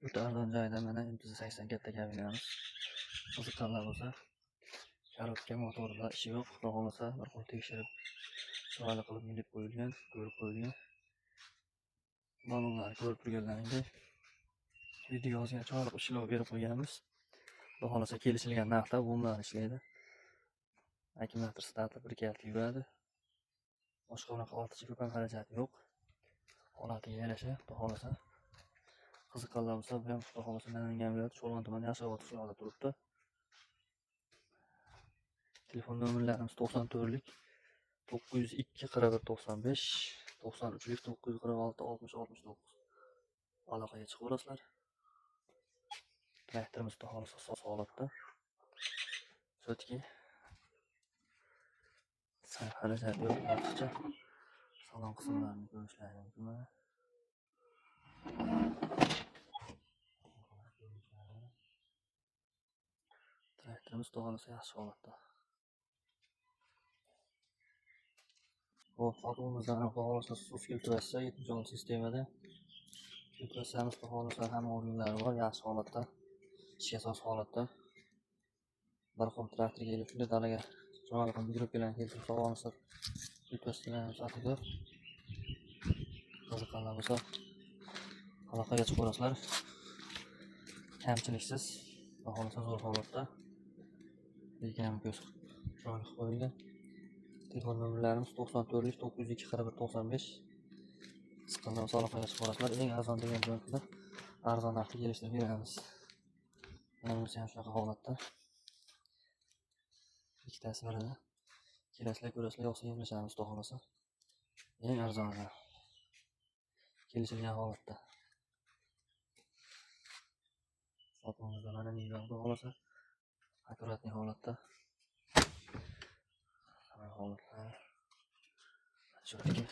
O'ta arzon joyda mana MT-80 katta kabinamiz. Qiziqqanlar bo'lsa, korobka motorida ishi yo'q. Xudo xolasa bir qo'l tekshirib, chiroyli qilib milib qo'yilgan, ko'rib qo'yilgan. Balonlarni ko'rib turganlaringdek video yozgan chiroyli ishlov berib qo'yganmiz. Xudo xolasa kelishilgan narxda bo'mlar ishlaydi. Akkumulyator starti bir kalta yuradi. Boshqa unaqa ortiqcha ko'p ham xarajat yo'q. Holatiga yarasha, xudo xolasa. Qiziqqanlar bo'lsa, bu ham xudo xolasa Namangan viloyati Cho'lon tumani Yashovot qishlog'ida turibdi. Telefon nomerlarimiz 94lik 902 41 95, 93lik 946 60 69. Aloqaga chiqaverasizlar. Traktorimiz xudo xolasa soz holatda. Chotki. Xarajat yo'q, ortiqcha. Salon qismlarini ko'rishlaring mumkin. Traktorimiz xudo xolasa yaxshi holatda. Fotomizdan xudo xolasa suz filtratsiya 7 sistemada. Filtratsiyamiz xudo xolasa hamma organlari bor, yaxshi holatda. Ishga soz holatda. Bir xil traktorga kelib turib dalaga chiroyli qilib yurib keltirib sog'olsa filtratsiyamiz atida. Qiziqqanlar bo'lsa aloqaga chiqaverasizlar. Kamchiliksiz, xudo xolasa zo'r holatda. Lekin ko'z chiroyli qilib qo'yilgan. Telefon nomerlarimiz 94lik 902 41 95. Siqqanlar bo'lsa aloqaga chiqaverasizlar. Eng arzon degan joyda arzon narxda kelishtirib beramiz. Mana bunisi ham shunaqa holatda. Ikkitasi birida. Kelasizlar, ko'rasizlar, yo'qsa yemlashamiz xudo xolasa. Eng arzoni. Kelishilgan holatda. Fotomizda mana nima xudo xolasa. Akkuratli holatda. Hamma holatlar. Chotki.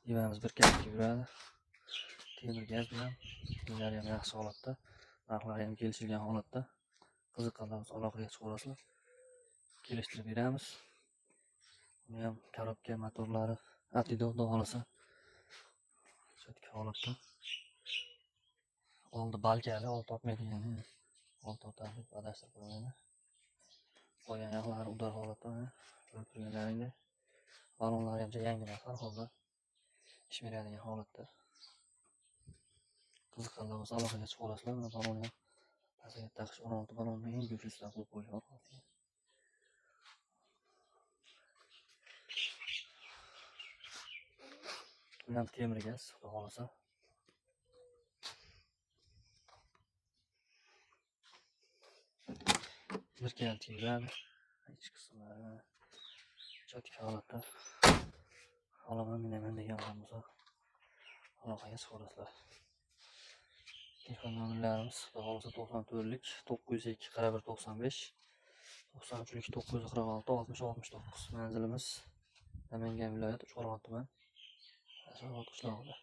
Yuvamiz bir kalta yuradi. Temir gaz bilan. Uylari ham yaxshi holatda. Narxlari ham kelishilgan holatda. Qiziqqanlar bo'lsa aloqaga chiqaverasizlar. Kelishtirib beramiz. Buni ham korobka motorlari atido xudo xolasa. Chotki holatda. Oldi balkali, oldi topmaydigan. Oldi topadi, adashtirib qo'ymaydi. Qolgan yoqlari udar holatda. Ko'rib turganlaringdek. Balonlari ham yangilar har holda. Ish beradigan holatda. Qiziqqanlar bo'lsa aloqaga chiqaverasizlar. Mana balonni ham pasaga taqish 16 balonni eng go'shasidan qo'yib qo'ygan. Buni ham temir gaz, xudo xolasa. Bir kalta yuradi. Ichki qismlari chotki holatda. Olaman degan bo'lsa aloqaga chiqaverasizlar. Telefon nomerlarimiz xudo xolasa 94lik 902 41 95, 93lik 946 60 69. Manzilimiz Namangan viloyati Cho'lon tumani Yashovot qishlog'ida.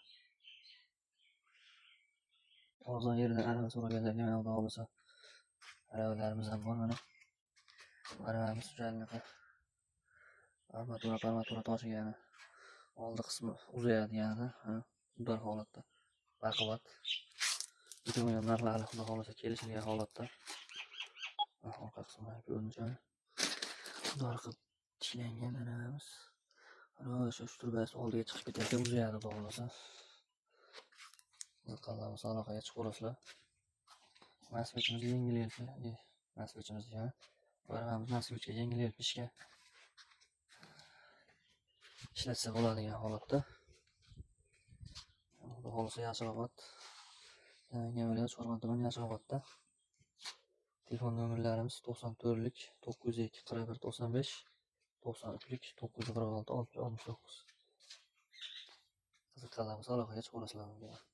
Arzon yerdan arava so'raganlarga mana xudo xolasa aravalarimiz ham bor mana. Aravamiz jalnaqa armatura toshigani. Oldi qismi uzayadigani, udar holatda. Baquvvat. Butun narxlari xudo xolasa kelishilgan holatda. Orqa qismlari ko'rinishi. Udar qilib tiklangan aravamiz. Ana shu turbasi oldiga chiqib ketayotgan uzayadi xudo xolasa. Qiziqqanlar bo'lsa aloqaga chiqaverasizlar. Moskvichimiz yengil elpi. Moskvichimiz degan. Aravamiz Moskvichga yengil elpi ishga ishlatsa bo'ladigan holatda. Xudo xolasa Yashovot. Namangan viloyati Cho'lon tumani Yashovotda. Telefon nomerlarimiz 94lik 902 41 95, 93lik 946 60 69. Qiziqqanlar bo'lsa aloqaga chiqaverasizlar.